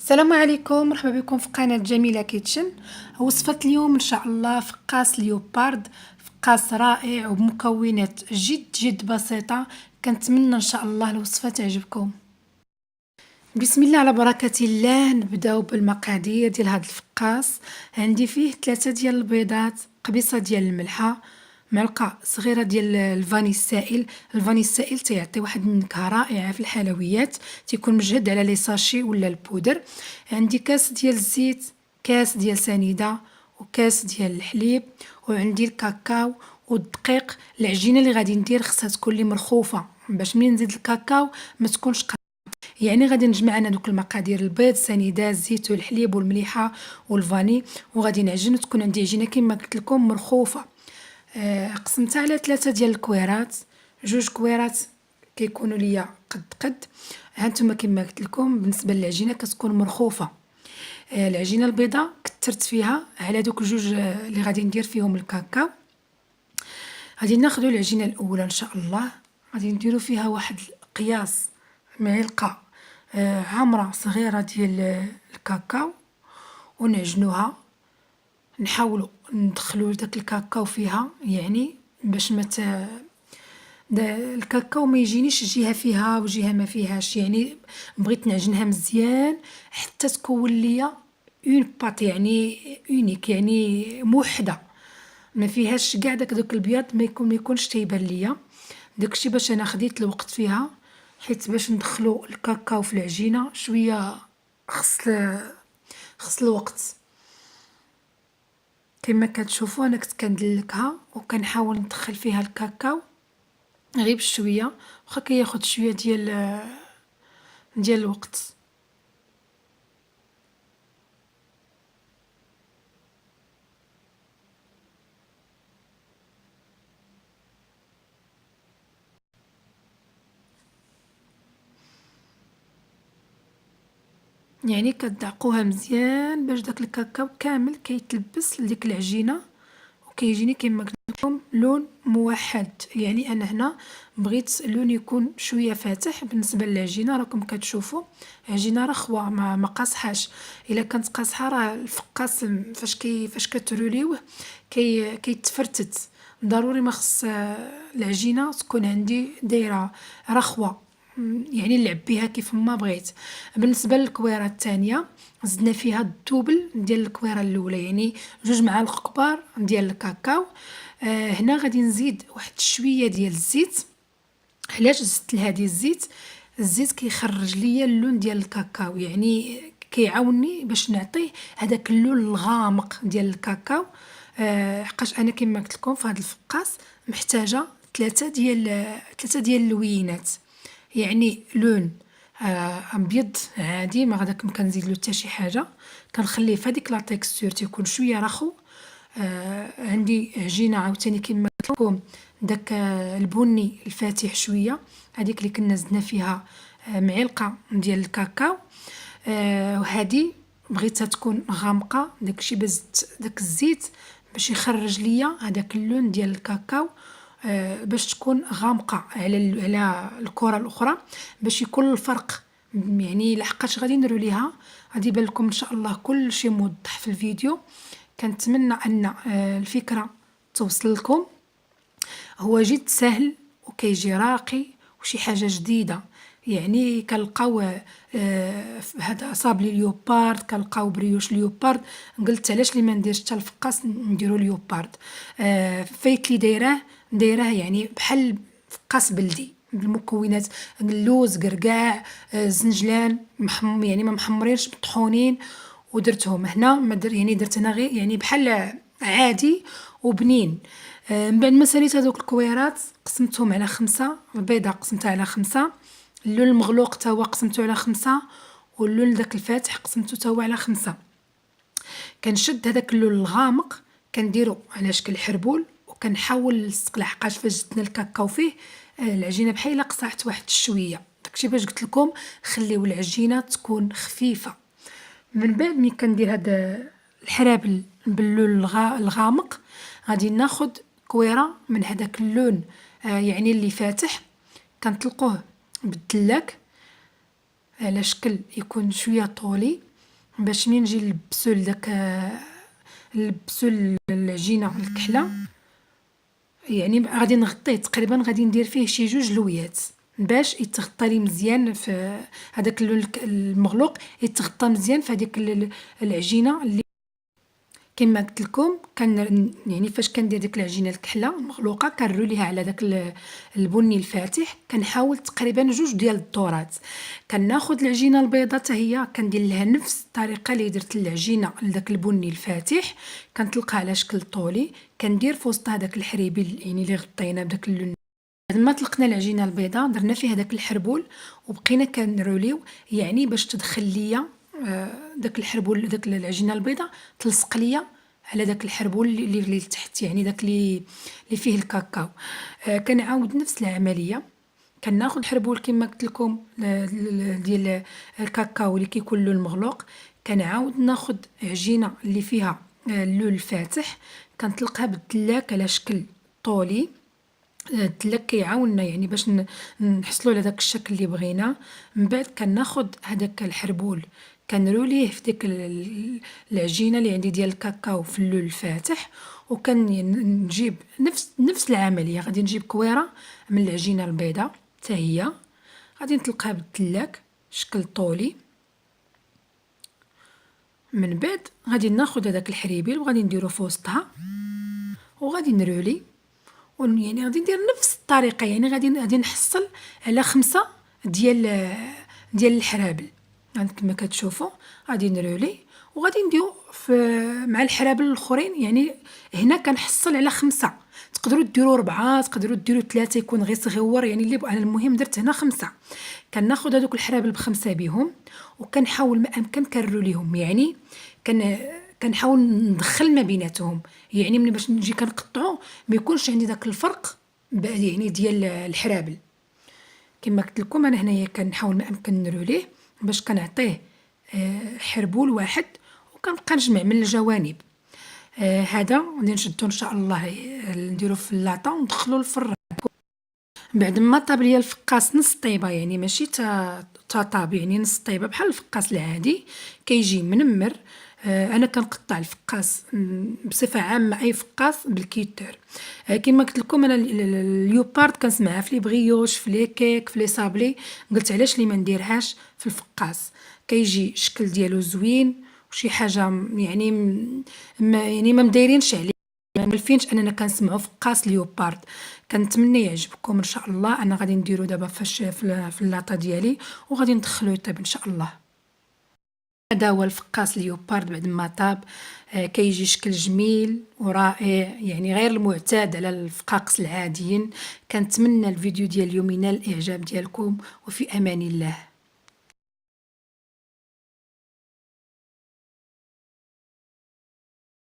السلام عليكم، مرحبا بكم في قناة جميلة كيتشن. وصفة اليوم ان شاء الله فقاس ليوبارد، فقاس رائع وبمكونات جد بسيطة. كنتمنى ان شاء الله الوصفة تعجبكم. بسم الله على بركة الله. نبداو بالمقادير ديال هذا الفقاس. عندي فيه 3 ديال البيضات، قبيصة ديال الملحة، معلقة صغيرة ديال الفاني السائل. الفاني السائل تيعطي واحد النكهة رائعة في الحلويات، تيكون مجهد على لي ساشي ولا البودر. عندي كاس ديال الزيت، كاس ديال سنيدة، وكاس ديال الحليب، وعندي الكاكاو والدقيق. العجينة اللي غادي ندير خصها تكون لي مرخوفة باش ملي نزيد الكاكاو ما تكونش يعني غادي نجمع انا دوك المقادير: البيض، سنيده، الزيت والحليب والمليحه والفاني، وغادي نعجن وتكون عندي عجينه كما قلت لكم مرخوفه. قسمتها على 3 ديال الكويرات، 2 كويرات كيكونوا ليا قد هانتوما كما قلت لكم. بالنسبه للعجينه كتكون مرخوفه. العجينه البيضاء كثرت فيها على دوك 2 اللي غادي ندير فيهم الكاكاو. غادي ناخذوا العجينه الاولى ان شاء الله، غادي نديروا فيها واحد القياس معلقه عمرة صغيرة ديال الكاكاو ونعجنوها. نحاولوا ندخلوا داك الكاكاو فيها، يعني باش ما الكاكاو ما يجينيش جهه فيها وجهه ما فيهاش. يعني بغيت نعجنها مزيان حتى تكون ليا اون بات، يعني اونيك، يعني موحده، ما فيهاش كاع دوك البياض، ما يكونش تيبان ليا. داكشي باش انا خديت الوقت فيها، حيت باش ندخلو الكاكاو في العجينه شويه خص الوقت. كما كتشوفوا انا كنت كندلكها وكنحاول ندخل فيها الكاكاو غير بشويه، واخا كياخد شويه ديال الوقت. يعني كتدعقوها مزيان باش داك الكاكاو كامل كيتلبس لديك العجينه، وكيجيني كما قلت لكم لون موحد. يعني انا هنا بغيت اللون يكون شويه فاتح. بالنسبه للعجينه راكم كتشوفوا عجينه رخوه ما قاصحاش. الا كانت قاصحه راه الفقاس فاش كتروليوه كيتفرتت. ضروري ما خص العجينه تكون عندي دايره رخوه، يعني نلعب بها كيف ما بغيت. بالنسبه للكويره الثانيه زدنا فيها الدوبل ديال الكويره الاولى، يعني 2 معالق كبار ديال الكاكاو. هنا غادي نزيد واحد شويه ديال الزيت. علاش زدت لهادي الزيت؟ الزيت كيخرج ليا اللون ديال الكاكاو، يعني كيعاوني باش نعطيه هذاك اللون الغامق ديال الكاكاو. حقاش انا كما قلت لكم في هذا الفقاس محتاجه 3 ديال اللوينات، يعني لون ابيض عادي، ما غاداك ما كنزيد له حتى شي حاجه. كنخليه في هذيك لا تيكستور تيكون شويه رخو. عندي عجينه عاوتاني كما قلت لكم داك البني الفاتح شويه، هذيك اللي كنا زدنا فيها معلقه ديال الكاكاو. وهذه بغيتها تكون غامقه، داكشي بزت داك الزيت باش يخرج ليا هذاك اللون ديال الكاكاو. باش تكون غامقه على الكره الاخرى، باش يكون الفرق. يعني لحقاش غادي نديرو ليها، غادي يبان لكم ان شاء الله كل شيء موضح في الفيديو. كنتمنى ان الفكره توصل لكم. هو جد سهل وكيجي راقي وشي حاجه جديده. يعني كنلقاو هذا صابلي ليوبارد، كنلقاو بريوش ليوبارد. قلت علاش لي ما نديرش حتى الفقاس نديرو ليوبارد. فايت لي دايراه يعني بحال فقاس بلدي بالمكونات: اللوز، قرقاع، زنجلان يعني ما محمرينش، مطحونين، ودرتهم هنا ما در يعني درت انا غير يعني بحال عادي وبنين. من بعد ما ساليت هذوك الكويرات قسمتهم على 5، البيضه قسمتها على 5، اللون المغلوق تا هو قسمته على 5، واللون داك الفاتح قسمته تا هو على 5. كنشد هذاك اللون الغامق كنديرو على شكل حربول، وكنحاول نلصق لحقاش فاش زدنا الكاكاو فيه العجينه بحال الا قصعت واحد شويه. داكشي باش قلت لكم خليو العجينه تكون خفيفه. من بعد ملي كندير هذا الحرابل باللون الغامق، غادي ناخد كويره من هذاك اللون يعني اللي فاتح، كنطلقوه بالدلاك على شكل يكون شويه طولي. باش منين نجي نلبسو لداك نلبسو العجينة الكحلة، يعني غادي نغطيه تقريبا، غادي ندير فيه شي 2 لويات باش يتغطى لي مزيان في هذاك اللون المغلوق، يتغطى مزيان في هذيك العجينة اللي كما قلت لكم. كان يعني فاش كندير ديك العجينه الكحله المغلوقه كنروليها على داك البني الفاتح، كنحاول تقريبا 2 ديال الدورات. كناخذ العجينه البيضاء حتى هي كندير لها نفس الطريقه اللي درت العجينه لداك البني الفاتح، كنطلقها على شكل طولي، كندير في وسطها داك الحريبي يعني اللي غطينا بداك اللون. بعد ما طلقنا العجينه البيضاء درنا فيها داك الحربول وبقينا كنروليو، يعني باش تدخل ليا داك الحربول، داك العجينه البيضاء تلصق ليا على داك الحربول اللي تحت، يعني داك اللي فيه الكاكاو. كنعاود نفس العمليه، كناخذ الحربول كما قلت لكم ديال الكاكاو اللي كيكون لون مغلوق، كنعاود ناخذ عجينه اللي فيها اللون الفاتح، كنطلقها بالدلاك على شكل طولي. الدلاك كيعاوننا يعني باش نحصلوا على داك الشكل اللي بغينا. من بعد كناخذ هذاك الحربول كنروليه في ديك العجينه اللي عندي ديال الكاكاو في اللون الفاتح، وكنجيب نفس العمليه، غادي نجيب كويره من العجينه البيضاء حتى هي، غادي نطلقها بالدلاك شكل طولي. من بعد غادي ناخذ هذاك الحريبيل وغادي نديرو في وسطها وغادي نرولي، يعني غادي ندير نفس الطريقه، يعني غادي نحصل على 5 ديال الحرابل. يعني كما كتشوفوا غادي نرولي وغادي نديرو مع الحرابل الاخرين، يعني هنا كنحصل على 5، تقدروا ديروا 4 تقدروا ديروا 3 يكون غير صغيور، يعني اللي انا المهم درت هنا 5. كناخذ هذوك الحرابل ب5 بهم وكنحاول ما امكن كنروليهم، يعني كنحاول ندخل ما بيناتهم، يعني ملي باش نجي كنقطعو ما يكونش عندي داك الفرق يعني ديال الحرابل. كما قلت لكم انا هنايا كنحاول ما امكن نروليه باش كنعطيه حربول واحد وكنبقى نجمع من الجوانب. هذا غادي نشدو ان شاء الله نديرو في اللاطه وندخلو الفران. بعد ما طاب ليا الفقاس نص طيبه، يعني ماشي طاب، يعني نص طيبه بحال الفقاس العادي كيجي منمر. انا كنقطع الفقاس بصفه عامه اي فقاس بالكيتور. كما قلت لكم انا اليوبارد كنسمعها في لي بغيوش في لي كيك في لي صابلي، قلت علاش لي ما نديرهاش في الفقاس، كيجي الشكل ديالو زوين وشي حاجه يعني يعني ما مدايرينش عليه، ما ملفينش اننا كنسمعوا فقاس ليوبارد. كنتمنى يعجبكم ان شاء الله. انا غادي نديرو دابا فاش في اللاطه ديالي وغادي ندخلو يطيب ان شاء الله. هذا هو الفقاس ليوبارد بعد ما طاب. كيجي شكل جميل ورائع، يعني غير المعتاد على الفقاقس العاديين. كنتمنى الفيديو ديال اليوم ينال الاعجاب ديالكم، وفي امان الله.